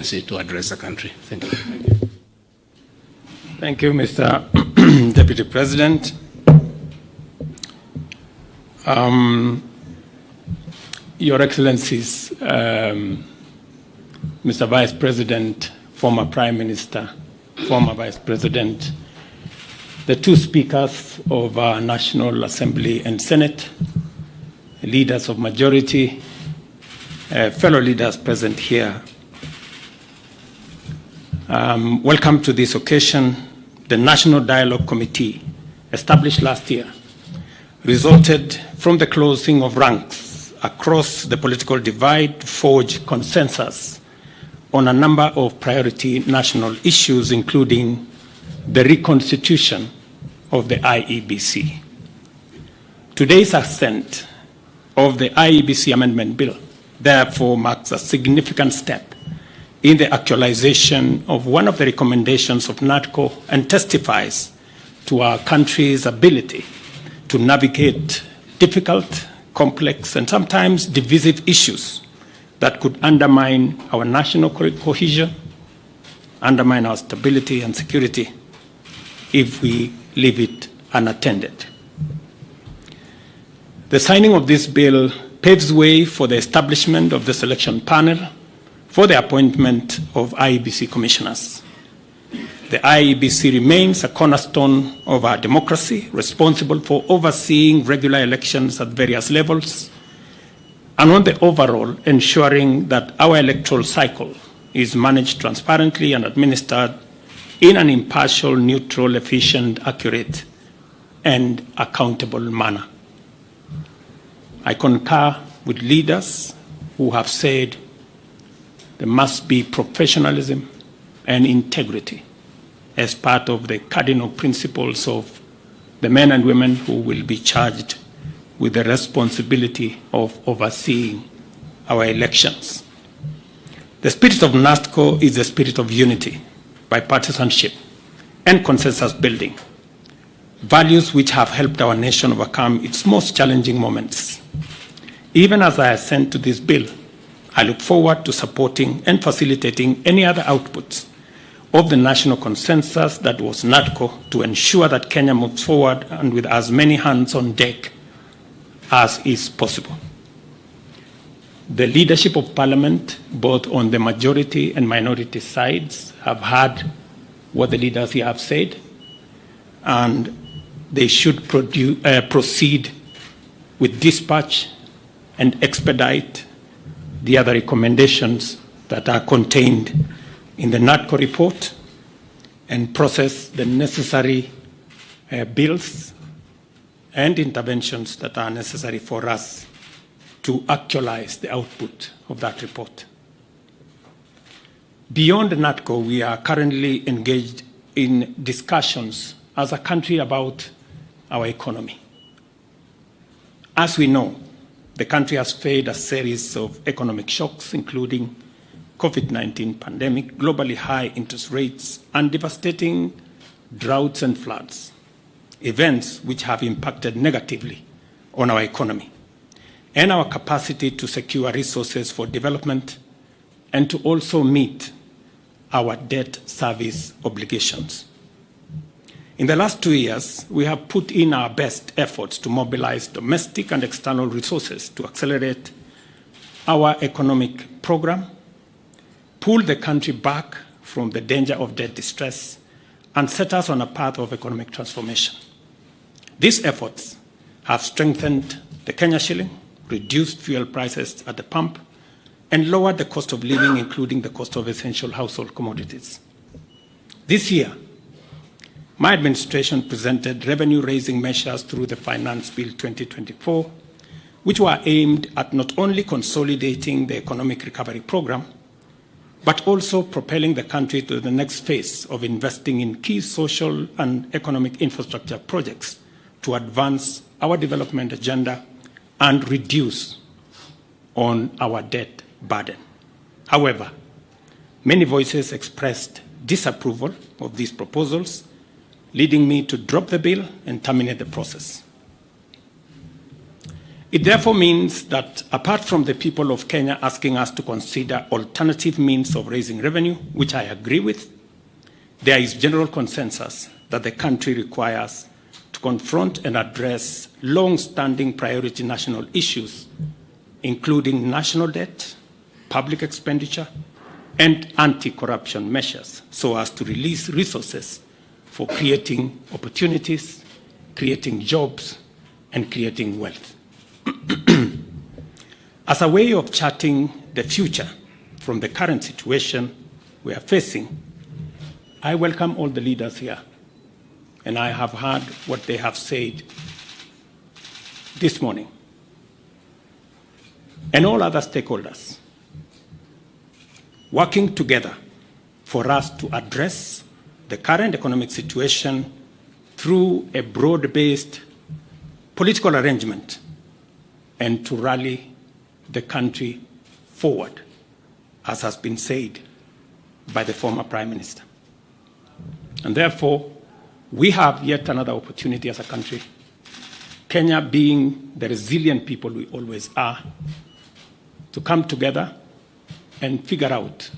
to address the country. Thank you. Thank you, Mr. Deputy President. Your Excellencies, Mr. Vice President, former Prime Minister, former Vice President, the two speakers of our National Assembly and Senate, leaders of majority, fellow leaders present here. Welcome to this occasion. The National Dialogue Committee, established last year, resulted from the closing of ranks across the political divide to forge consensus on a number of priority national issues, including the reconstitution of the IEBC. Today's assent of the IEBC Amendment Bill therefore marks a significant step in the actualization of one of the recommendations of NADCO and testifies to our country's ability to navigate difficult, complex, and sometimes divisive issues that could undermine our national cohesion, undermine our stability and security if we leave it unattended. The signing of this bill paves way for the establishment of the selection panel for the appointment of IEBC commissioners. The IEBC remains a cornerstone of our democracy, responsible for overseeing regular elections at various levels, and on the overall, ensuring that our electoral cycle is managed transparently and administered in an impartial, neutral, efficient, accurate, and accountable manner. I concur with leaders who have said there must be professionalism and integrity as part of the cardinal principles of the men and women who will be charged with the responsibility of overseeing our elections. The spirit of NADCO is the spirit of unity, bipartisanship, and consensus building, values which have helped our nation overcome its most challenging moments. Even as I assent to this bill, I look forward to supporting and facilitating any other outputs of the national consensus that was NADCO to ensure that Kenya moves forward and with as many hands on deck as is possible. The leadership of Parliament, both on the majority and minority sides, have heard what the leaders here have said, and they should proceed with dispatch and expedite the other recommendations that are contained in the NADCO report and process the necessary bills and interventions that are necessary for us to actualize the output of that report. Beyond NADCO, we are currently engaged in discussions as a country about our economy. As we know, the country has faced a series of economic shocks, including COVID-19 pandemic, globally high interest rates, and devastating droughts and floods, events which have impacted negatively on our economy and our capacity to secure resources for development and to also meet our debt service obligations. In the last 2 years, we have put in our best efforts to mobilize domestic and external resources to accelerate our economic program, pull the country back from the danger of debt distress, and set us on a path of economic transformation. These efforts have strengthened the Kenya shilling, reduced fuel prices at the pump, and lowered the cost of living, including the cost of essential household commodities. This year, my administration presented revenue-raising measures through the Finance Bill 2024, which were aimed at not only consolidating the economic recovery program, but also propelling the country to the next phase of investing in key social and economic infrastructure projects to advance our development agenda and reduce on our debt burden. However, many voices expressed disapproval of these proposals, leading me to drop the bill and terminate the process. It therefore means that apart from the people of Kenya asking us to consider alternative means of raising revenue, which I agree with, there is general consensus that the country requires to confront and address long-standing priority national issues, including national debt, public expenditure, and anti-corruption measures, so as to release resources for creating opportunities, creating jobs, and creating wealth. As a way of charting the future from the current situation we are facing, I welcome all the leaders here, and I have heard what they have said this morning, and all other stakeholders working together for us to address the current economic situation through a broad-based political arrangement and to rally the country forward, as has been said by the former Prime Minister. And therefore, we have yet another opportunity as a country, Kenya being the resilient people we always are, to come together and figure out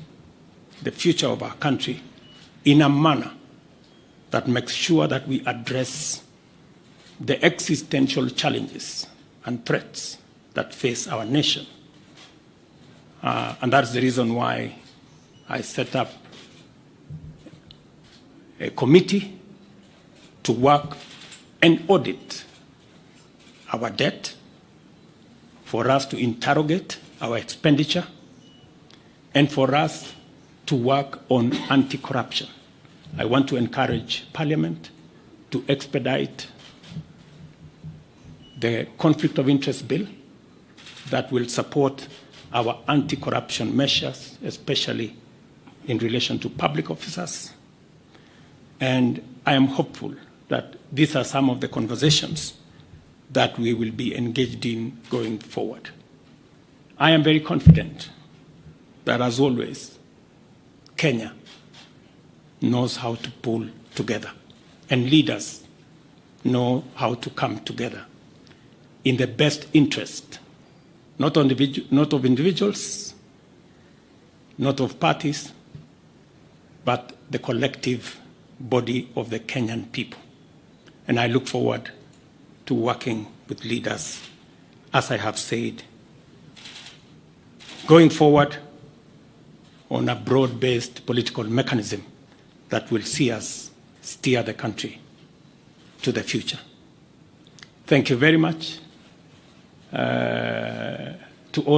the future of our country in a manner that makes sure that we address the existential challenges and threats that face our nation. And that's the reason why I set up a committee to work and audit our debt, for us to interrogate our expenditure, and for us to work on anti-corruption. I want to encourage Parliament to expedite the conflict of interest bill that will support our anti-corruption measures, especially in relation to public officers. And I am hopeful that these are some of the conversations that we will be engaged in going forward. I am very confident that, as always, Kenya knows how to pull together, and leaders know how to come together in the best interest, not of individuals, not of parties, but the collective body of the Kenyan people. And I look forward to working with leaders, as I have said, going forward on a broad-based political mechanism that will see us steer the country to the future. Thank you very much to all.